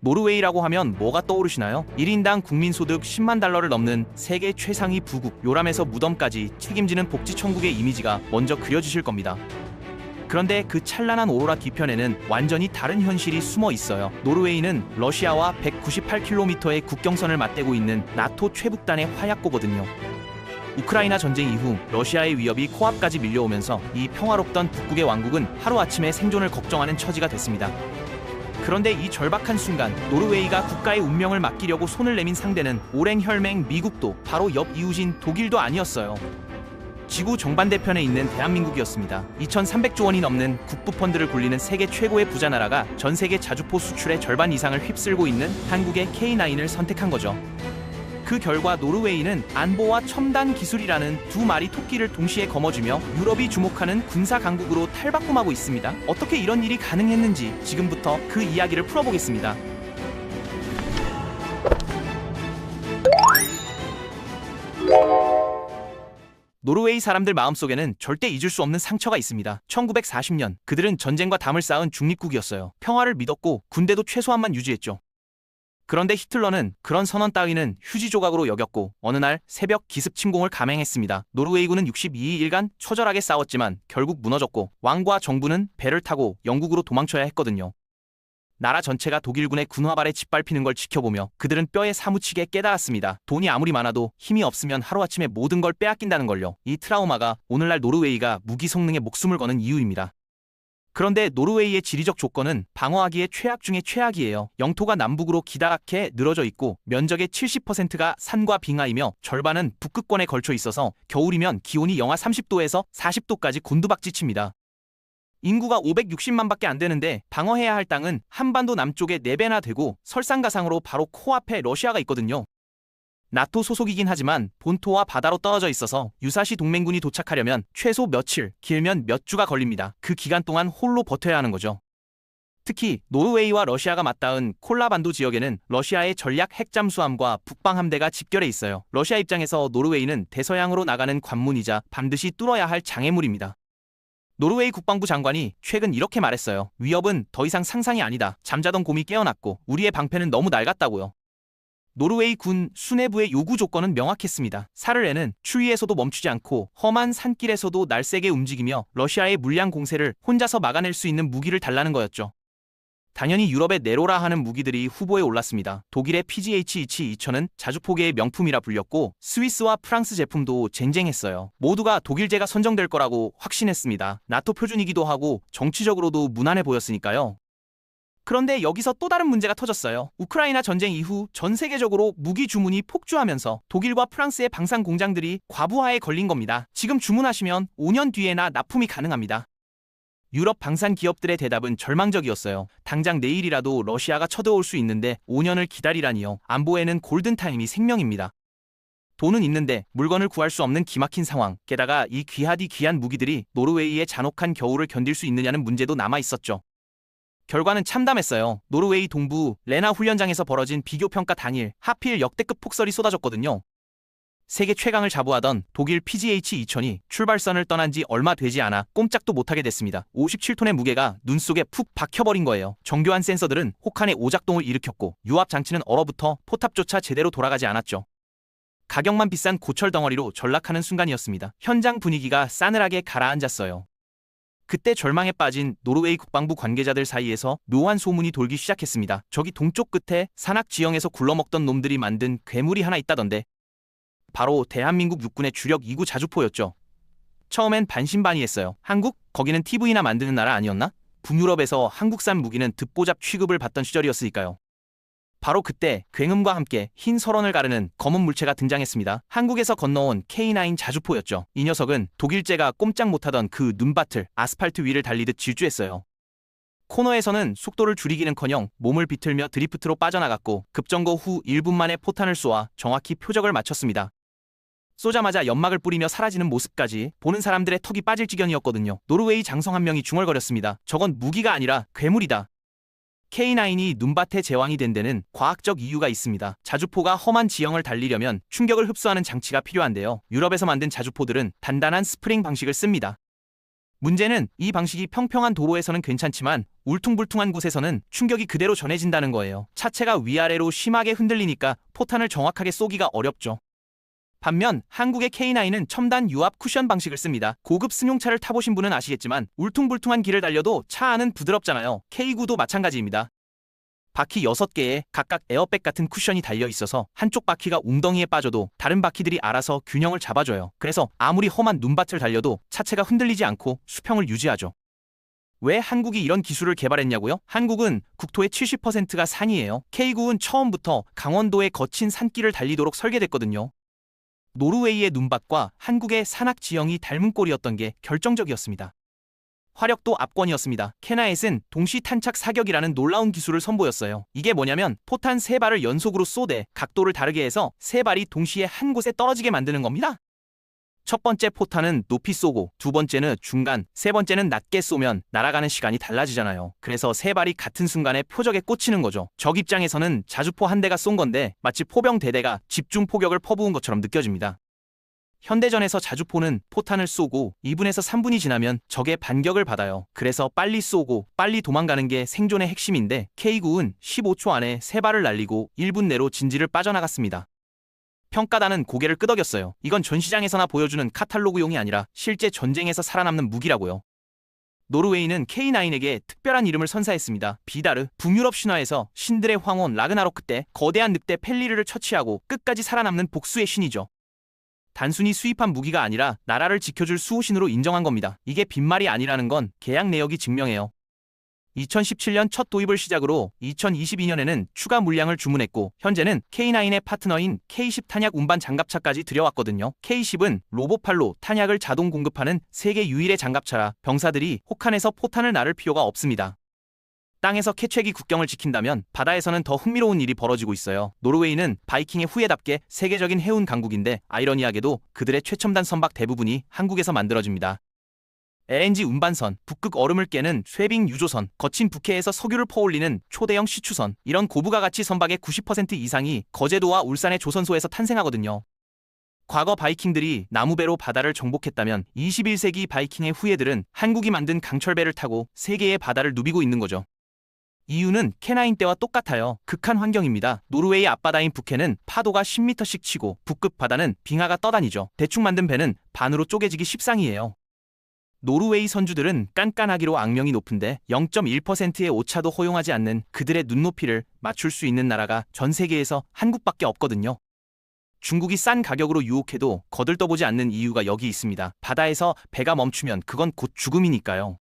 노르웨이라고 하면 뭐가 떠오르시나요? 1인당 국민소득 10만 달러를 넘는 세계 최상위 부국, 요람에서 무덤까지 책임지는 복지 천국의 이미지가 먼저 그려지실 겁니다. 그런데 그 찬란한 오로라 뒤편에는 완전히 다른 현실이 숨어 있어요. 노르웨이는 러시아와 198km의 국경선을 맞대고 있는 나토 최북단의 화약고거든요. 우크라이나 전쟁 이후 러시아의 위협이 코앞까지 밀려오면서 이 평화롭던 북극의 왕국은 하루아침에 생존을 걱정하는 처지가 됐습니다. 그런데 이 절박한 순간 노르웨이가 국가의 운명을 맡기려고 손을 내민 상대는 오랜 혈맹 미국도 바로 옆 이웃인 독일도 아니었어요. 지구 정반대편에 있는 대한민국이었습니다. 2,300조 원이 넘는 국부 펀드를 굴리는 세계 최고의 부자 나라가 전 세계 자주포 수출의 절반 이상을 휩쓸고 있는 한국의 K9을 선택한 거죠. 그 결과 노르웨이는 안보와 첨단 기술이라는 두 마리 토끼를 동시에 거머쥐며 유럽이 주목하는 군사 강국으로 탈바꿈하고 있습니다. 어떻게 이런 일이 가능했는지 지금부터 그 이야기를 풀어보겠습니다. 노르웨이 사람들 마음속에는 절대 잊을 수 없는 상처가 있습니다. 1940년 그들은 전쟁과 담을 쌓은 중립국이었어요. 평화를 믿었고 군대도 최소한만 유지했죠. 그런데 히틀러는 그런 선언 따위는 휴지 조각으로 여겼고 어느 날 새벽 기습 침공을 감행했습니다. 노르웨이군은 62일간 처절하게 싸웠지만 결국 무너졌고 왕과 정부는 배를 타고 영국으로 도망쳐야 했거든요. 나라 전체가 독일군의 군화발에 짓밟히는 걸 지켜보며 그들은 뼈에 사무치게 깨달았습니다. 돈이 아무리 많아도 힘이 없으면 하루아침에 모든 걸 빼앗긴다는 걸요. 이 트라우마가 오늘날 노르웨이가 무기 성능에 목숨을 거는 이유입니다. 그런데 노르웨이의 지리적 조건은 방어하기에 최악 중에 최악이에요. 영토가 남북으로 기다랗게 늘어져 있고 면적의 70%가 산과 빙하이며 절반은 북극권에 걸쳐 있어서 겨울이면 기온이 영하 30도에서 40도까지 곤두박질칩니다. 인구가 560만밖에 안 되는데 방어해야 할 땅은 한반도 남쪽에 4배나 되고 설상가상으로 바로 코앞에 러시아가 있거든요. 나토 소속이긴 하지만 본토와 바다로 떨어져 있어서 유사시 동맹군이 도착하려면 최소 며칠, 길면 몇 주가 걸립니다. 그 기간 동안 홀로 버텨야 하는 거죠. 특히 노르웨이와 러시아가 맞닿은 콜라반도 지역에는 러시아의 전략 핵잠수함과 북방 함대가 집결해 있어요. 러시아 입장에서 노르웨이는 대서양으로 나가는 관문이자 반드시 뚫어야 할 장애물입니다. 노르웨이 국방부 장관이 최근 이렇게 말했어요. 위협은 더 이상 상상이 아니다. 잠자던 곰이 깨어났고 우리의 방패는 너무 낡았다고요. 노르웨이 군 수뇌부의 요구 조건은 명확했습니다. 사르레는 추위에서도 멈추지 않고 험한 산길에서도 날쌔게 움직이며 러시아의 물량 공세를 혼자서 막아낼 수 있는 무기를 달라는 거였죠. 당연히 유럽의 네로라 하는 무기들이 후보에 올랐습니다. 독일의 PGH-2000은 자주포계의 명품이라 불렸고 스위스와 프랑스 제품도 쟁쟁했어요. 모두가 독일제가 선정될 거라고 확신했습니다. 나토 표준이기도 하고 정치적으로도 무난해 보였으니까요. 그런데 여기서 또 다른 문제가 터졌어요. 우크라이나 전쟁 이후 전 세계적으로 무기 주문이 폭주하면서 독일과 프랑스의 방산 공장들이 과부하에 걸린 겁니다. 지금 주문하시면 5년 뒤에나 납품이 가능합니다. 유럽 방산 기업들의 대답은 절망적이었어요. 당장 내일이라도 러시아가 쳐들어올 수 있는데 5년을 기다리라니요. 안보에는 골든타임이 생명입니다. 돈은 있는데 물건을 구할 수 없는 기막힌 상황. 게다가 이 귀하디 귀한 무기들이 노르웨이의 잔혹한 겨울을 견딜 수 있느냐는 문제도 남아있었죠. 결과는 참담했어요. 노르웨이 동부 레나 훈련장에서 벌어진 비교평가 당일 하필 역대급 폭설이 쏟아졌거든요. 세계 최강을 자부하던 독일 PGH-2000이 출발선을 떠난 지 얼마 되지 않아 꼼짝도 못하게 됐습니다. 57톤의 무게가 눈 속에 푹 박혀버린 거예요. 정교한 센서들은 혹한의 오작동을 일으켰고 유압 장치는 얼어붙어 포탑조차 제대로 돌아가지 않았죠. 가격만 비싼 고철 덩어리로 전락하는 순간이었습니다. 현장 분위기가 싸늘하게 가라앉았어요. 그때 절망에 빠진 노르웨이 국방부 관계자들 사이에서 묘한 소문이 돌기 시작했습니다. 저기 동쪽 끝에 산악 지형에서 굴러먹던 놈들이 만든 괴물이 하나 있다던데. 바로 대한민국 육군의 주력 2구 자주포였죠. 처음엔 반신반의했어요. 한국? 거기는 TV나 만드는 나라 아니었나? 북유럽에서 한국산 무기는 듣보잡 취급을 받던 시절이었으니까요. 바로 그때 굉음과 함께 흰 설원을 가르는 검은 물체가 등장했습니다. 한국에서 건너온 K9 자주포였죠. 이 녀석은 독일제가 꼼짝 못하던 그 눈밭을 아스팔트 위를 달리듯 질주했어요. 코너에서는 속도를 줄이기는커녕 몸을 비틀며 드리프트로 빠져나갔고 급정거 후 1분 만에 포탄을 쏘아 정확히 표적을 맞췄습니다. 쏘자마자 연막을 뿌리며 사라지는 모습까지 보는 사람들의 턱이 빠질 지경이었거든요. 노르웨이 장성 한 명이 중얼거렸습니다. 저건 무기가 아니라 괴물이다. K9이 눈밭의 제왕이 된 데는 과학적 이유가 있습니다. 자주포가 험한 지형을 달리려면 충격을 흡수하는 장치가 필요한데요. 유럽에서 만든 자주포들은 단단한 스프링 방식을 씁니다. 문제는 이 방식이 평평한 도로에서는 괜찮지만 울퉁불퉁한 곳에서는 충격이 그대로 전해진다는 거예요. 차체가 위아래로 심하게 흔들리니까 포탄을 정확하게 쏘기가 어렵죠. 반면 한국의 K9은 첨단 유압 쿠션 방식을 씁니다. 고급 승용차를 타보신 분은 아시겠지만 울퉁불퉁한 길을 달려도 차 안은 부드럽잖아요. K9도 마찬가지입니다. 바퀴 6개에 각각 에어백 같은 쿠션이 달려 있어서 한쪽 바퀴가 웅덩이에 빠져도 다른 바퀴들이 알아서 균형을 잡아줘요. 그래서 아무리 험한 눈밭을 달려도 차체가 흔들리지 않고 수평을 유지하죠. 왜 한국이 이런 기술을 개발했냐고요? 한국은 국토의 70%가 산이에요. K9은 처음부터 강원도의 거친 산길을 달리도록 설계됐거든요. 노르웨이의 눈밭과 한국의 산악 지형이 닮은 꼴이었던 게 결정적이었습니다. 화력도 압권이었습니다. 캐나잇은 동시 탄착 사격이라는 놀라운 기술을 선보였어요. 이게 뭐냐면 포탄 3발을 연속으로 쏘되 각도를 다르게 해서 3발이 동시에 한 곳에 떨어지게 만드는 겁니다. 첫 번째 포탄은 높이 쏘고 두 번째는 중간, 세 번째는 낮게 쏘면 날아가는 시간이 달라지잖아요. 그래서 3발이 같은 순간에 표적에 꽂히는 거죠. 적 입장에서는 자주포 한 대가 쏜 건데 마치 포병 대대가 집중 포격을 퍼부은 것처럼 느껴집니다. 현대전에서 자주포는 포탄을 쏘고 2분에서 3분이 지나면 적의 반격을 받아요. 그래서 빨리 쏘고 빨리 도망가는 게 생존의 핵심인데 K9은 15초 안에 3발을 날리고 1분 내로 진지를 빠져나갔습니다. 평가단은 고개를 끄덕였어요. 이건 전시장에서나 보여주는 카탈로그용이 아니라 실제 전쟁에서 살아남는 무기라고요. 노르웨이는 K9에게 특별한 이름을 선사했습니다. 비다르. 북유럽 신화에서 신들의 황혼 라그나로크 때 거대한 늑대 펠리르를 처치하고 끝까지 살아남는 복수의 신이죠. 단순히 수입한 무기가 아니라 나라를 지켜줄 수호신으로 인정한 겁니다. 이게 빈말이 아니라는 건 계약 내역이 증명해요. 2017년 첫 도입을 시작으로 2022년에는 추가 물량을 주문했고 현재는 K9의 파트너인 K10 탄약 운반 장갑차까지 들여왔거든요. K10은 로봇팔로 탄약을 자동 공급하는 세계 유일의 장갑차라 병사들이 혹한에서 포탄을 나를 필요가 없습니다. 땅에서 캐치기 국경을 지킨다면 바다에서는 더 흥미로운 일이 벌어지고 있어요. 노르웨이는 바이킹의 후예답게 세계적인 해운 강국인데 아이러니하게도 그들의 최첨단 선박 대부분이 한국에서 만들어집니다. LNG 운반선, 북극 얼음을 깨는 쇠빙 유조선, 거친 북해에서 석유를 퍼올리는 초대형 시추선, 이런 고부가 가치 선박의 90% 이상이 거제도와 울산의 조선소에서 탄생하거든요. 과거 바이킹들이 나무배로 바다를 정복했다면 21세기 바이킹의 후예들은 한국이 만든 강철배를 타고 세계의 바다를 누비고 있는 거죠. 이유는 K9 때와 똑같아요. 극한 환경입니다. 노르웨이 앞바다인 북해는 파도가 10m씩 치고 북극 바다는 빙하가 떠다니죠. 대충 만든 배는 반으로 쪼개지기 십상이에요. 노르웨이 선주들은 깐깐하기로 악명이 높은데 0.1%의 오차도 허용하지 않는 그들의 눈높이를 맞출 수 있는 나라가 전 세계에서 한국밖에 없거든요. 중국이 싼 가격으로 유혹해도 거들떠보지 않는 이유가 여기 있습니다. 바다에서 배가 멈추면 그건 곧 죽음이니까요.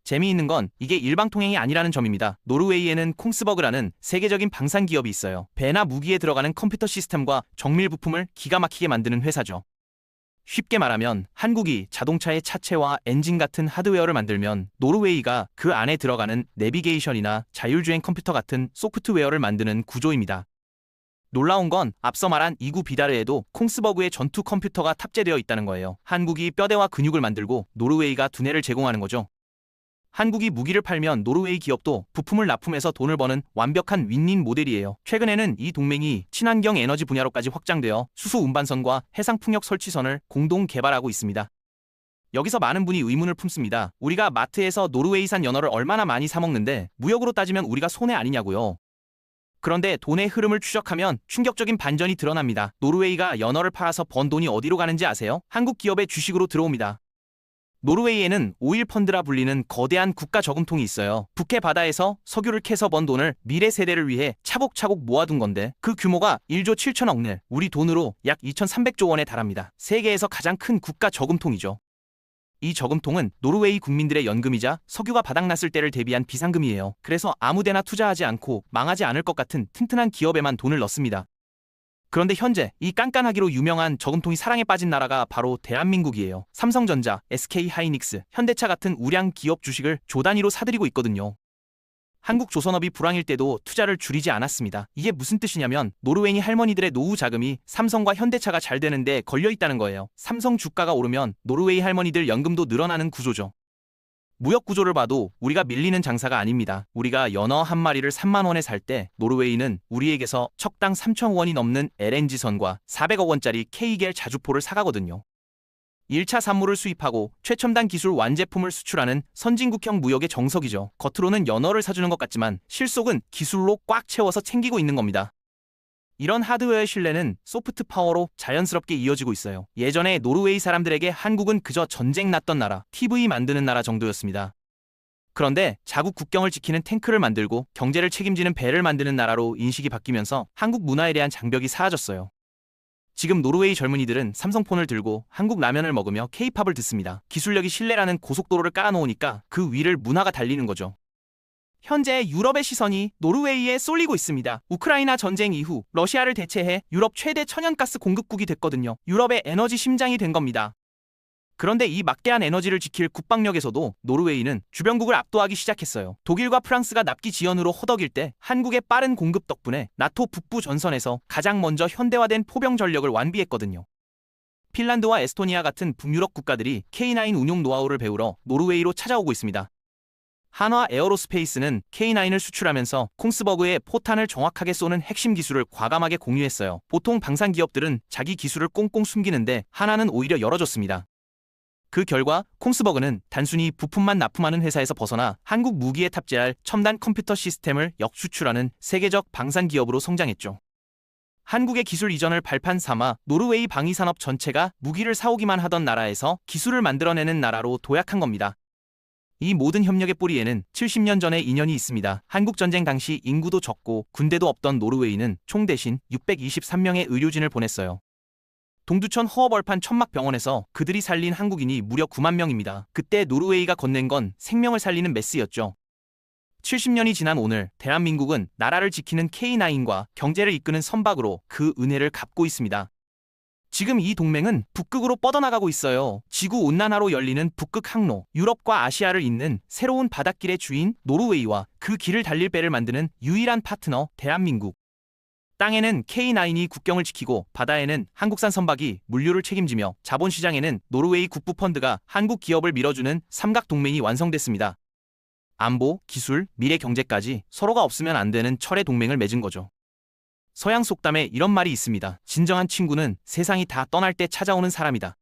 재미있는 건 이게 일방통행이 아니라는 점입니다. 노르웨이에는 콩스버그라는 세계적인 방산 기업이 있어요. 배나 무기에 들어가는 컴퓨터 시스템과 정밀 부품을 기가 막히게 만드는 회사죠. 쉽게 말하면 한국이 자동차의 차체와 엔진 같은 하드웨어를 만들면 노르웨이가 그 안에 들어가는 내비게이션이나 자율주행 컴퓨터 같은 소프트웨어를 만드는 구조입니다. 놀라운 건 앞서 말한 이구 비다르에도 콩스버그의 전투 컴퓨터가 탑재되어 있다는 거예요. 한국이 뼈대와 근육을 만들고 노르웨이가 두뇌를 제공하는 거죠. 한국이 무기를 팔면 노르웨이 기업도 부품을 납품해서 돈을 버는 완벽한 윈윈 모델이에요. 최근에는 이 동맹이 친환경 에너지 분야로까지 확장되어 수소 운반선과 해상 풍력 설치선을 공동 개발하고 있습니다. 여기서 많은 분이 의문을 품습니다. 우리가 마트에서 노르웨이산 연어를 얼마나 많이 사 먹는데 무역으로 따지면 우리가 손해 아니냐고요. 그런데 돈의 흐름을 추적하면 충격적인 반전이 드러납니다. 노르웨이가 연어를 팔아서 번 돈이 어디로 가는지 아세요? 한국 기업의 주식으로 들어옵니다. 노르웨이에는 오일 펀드라 불리는 거대한 국가 저금통이 있어요. 북해 바다에서 석유를 캐서 번 돈을 미래 세대를 위해 차곡차곡 모아둔 건데 그 규모가 1조 7천억 낼, 우리 돈으로 약 2,300조 원에 달합니다. 세계에서 가장 큰 국가 저금통이죠. 이 저금통은 노르웨이 국민들의 연금이자 석유가 바닥났을 때를 대비한 비상금이에요. 그래서 아무데나 투자하지 않고 망하지 않을 것 같은 튼튼한 기업에만 돈을 넣습니다. 그런데 현재 이 깐깐하기로 유명한 저금통이 사랑에 빠진 나라가 바로 대한민국이에요. 삼성전자, SK하이닉스, 현대차 같은 우량 기업 주식을 조 단위로 사들이고 있거든요. 한국 조선업이 불황일 때도 투자를 줄이지 않았습니다. 이게 무슨 뜻이냐면 노르웨이 할머니들의 노후 자금이 삼성과 현대차가 잘 되는데 걸려 있다는 거예요. 삼성 주가가 오르면 노르웨이 할머니들 연금도 늘어나는 구조죠. 무역 구조를 봐도 우리가 밀리는 장사가 아닙니다. 우리가 연어 한 마리를 3만 원에 살 때 노르웨이는 우리에게서 척당 3,000원이 넘는 LNG선과 400억 원짜리 K겔 자주포를 사가거든요. 1차 산물을 수입하고 최첨단 기술 완제품을 수출하는 선진국형 무역의 정석이죠. 겉으로는 연어를 사주는 것 같지만 실속은 기술로 꽉 채워서 챙기고 있는 겁니다. 이런 하드웨어의 신뢰는 소프트 파워로 자연스럽게 이어지고 있어요. 예전에 노르웨이 사람들에게 한국은 그저 전쟁 났던 나라, TV 만드는 나라 정도였습니다. 그런데 자국 국경을 지키는 탱크를 만들고 경제를 책임지는 배를 만드는 나라로 인식이 바뀌면서 한국 문화에 대한 장벽이 사라졌어요. 지금 노르웨이 젊은이들은 삼성폰을 들고 한국 라면을 먹으며 K-팝을 듣습니다. 기술력이 신뢰라는 고속도로를 깔아놓으니까 그 위를 문화가 달리는 거죠. 현재 유럽의 시선이 노르웨이에 쏠리고 있습니다. 우크라이나 전쟁 이후 러시아를 대체해 유럽 최대 천연가스 공급국이 됐거든요. 유럽의 에너지 심장이 된 겁니다. 그런데 이 막대한 에너지를 지킬 국방력에서도 노르웨이는 주변국을 압도하기 시작했어요. 독일과 프랑스가 납기 지연으로 허덕일 때 한국의 빠른 공급 덕분에 나토 북부 전선에서 가장 먼저 현대화된 포병 전력을 완비했거든요. 핀란드와 에스토니아 같은 북유럽 국가들이 K9 운용 노하우를 배우러 노르웨이로 찾아오고 있습니다. 한화 에어로스페이스는 K9을 수출하면서 콩스버그의 포탄을 정확하게 쏘는 핵심 기술을 과감하게 공유했어요. 보통 방산 기업들은 자기 기술을 꽁꽁 숨기는데 한화는 오히려 열어줬습니다. 그 결과 콩스버그는 단순히 부품만 납품하는 회사에서 벗어나 한국 무기에 탑재할 첨단 컴퓨터 시스템을 역수출하는 세계적 방산 기업으로 성장했죠. 한국의 기술 이전을 발판 삼아 노르웨이 방위산업 전체가 무기를 사오기만 하던 나라에서 기술을 만들어내는 나라로 도약한 겁니다. 이 모든 협력의 뿌리에는 70년 전의 인연이 있습니다. 한국전쟁 당시 인구도 적고 군대도 없던 노르웨이는 총 대신 623명의 의료진을 보냈어요. 동두천 허허벌판 천막병원에서 그들이 살린 한국인이 무려 9만 명입니다. 그때 노르웨이가 건넨 건 생명을 살리는 메스였죠. 70년이 지난 오늘 대한민국은 나라를 지키는 K9과 경제를 이끄는 선박으로 그 은혜를 갚고 있습니다. 지금 이 동맹은 북극으로 뻗어나가고 있어요. 지구온난화로 열리는 북극 항로, 유럽과 아시아를 잇는 새로운 바닷길의 주인 노르웨이와 그 길을 달릴 배를 만드는 유일한 파트너 대한민국. 땅에는 K9이 국경을 지키고 바다에는 한국산 선박이 물류를 책임지며 자본시장에는 노르웨이 국부펀드가 한국 기업을 밀어주는 삼각동맹이 완성됐습니다. 안보, 기술, 미래 경제까지 서로가 없으면 안 되는 철의 동맹을 맺은 거죠. 서양 속담에 이런 말이 있습니다. 진정한 친구는 세상이 다 떠날 때 찾아오는 사람이다.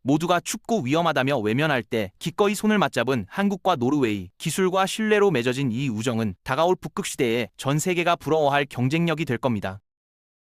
모두가 춥고 위험하다며 외면할 때 기꺼이 손을 맞잡은 한국과 노르웨이, 기술과 신뢰로 맺어진 이 우정은 다가올 북극 시대에 전 세계가 부러워할 경쟁력이 될 겁니다.